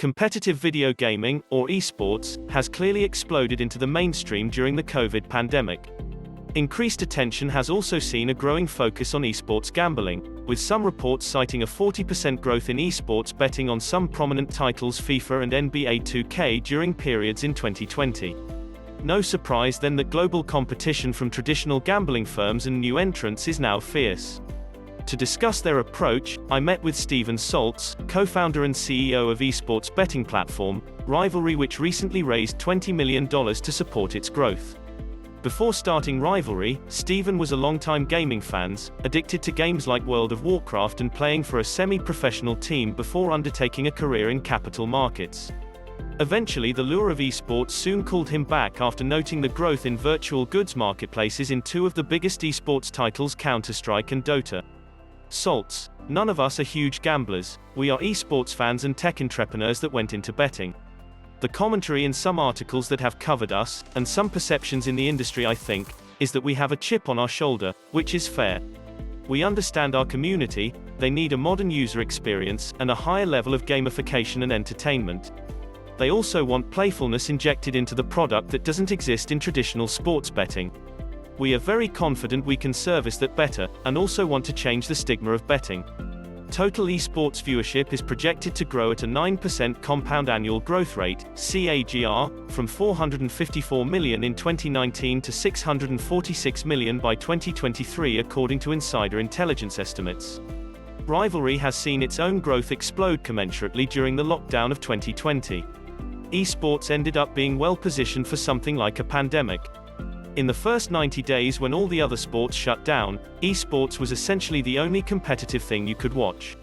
Competitive video gaming, or esports, has clearly exploded into the mainstream during the COVID pandemic. Increased attention has also seen a growing focus on esports gambling, with some reports citing a 40% growth in esports betting on some prominent titles FIFA and NBA 2K during periods in 2020. No surprise then that global competition from traditional gambling firms and new entrants is now fierce. To discuss their approach, I met with Steven Salz, co-founder and CEO of esports betting platform, Rivalry, which recently raised $20 million to support its growth. Before starting Rivalry, Steven was a longtime gaming fan, addicted to games like World of Warcraft and playing for a semi-professional team before undertaking a career in capital markets. Eventually, the lure of esports soon called him back after noting the growth in virtual goods marketplaces in two of the biggest esports titles, Counterstrike and Dota. Salz: none of us are huge gamblers, we are esports fans and tech entrepreneurs that went into betting. The commentary in some articles that have covered us, and some perceptions in the industry I think, is that we have a chip on our shoulder, which is fair. We understand our community, they need a modern user experience, and a higher level of gamification and entertainment. They also want playfulness injected into the product that doesn't exist in traditional sports betting. We are very confident we can service that better, and also want to change the stigma of betting. Total esports viewership is projected to grow at a 9% compound annual growth rate, CAGR, from 454 million in 2019 to 646 million by 2023 according to insider intelligence estimates. Rivalry has seen its own growth explode commensurately during the lockdown of 2020. Esports ended up being well positioned for something like a pandemic. In the first 90 days when all the other sports shut down, esports was essentially the only competitive thing you could watch.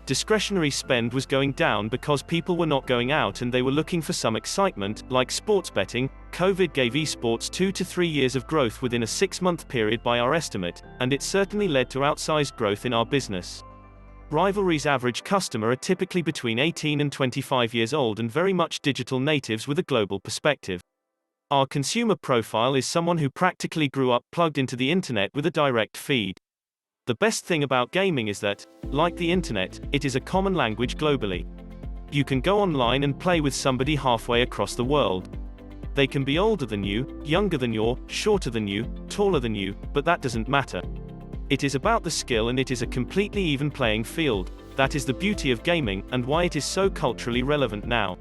Discretionary spend was going down because people were not going out and they were looking for some excitement, like sports betting. COVID gave esports 2 to 3 years of growth within a 6-month period by our estimate, and it certainly led to outsized growth in our business. Rivalry's average customer are typically between 18 and 25 years old and very much digital natives with a global perspective. Our consumer profile is someone who practically grew up plugged into the internet with a direct feed. The best thing about gaming is that, like the internet, it is a common language globally. You can go online and play with somebody halfway across the world. They can be older than you, younger than you, shorter than you, taller than you, but that doesn't matter. It is about the skill and it is a completely even playing field. That is the beauty of gaming, and why it is so culturally relevant now.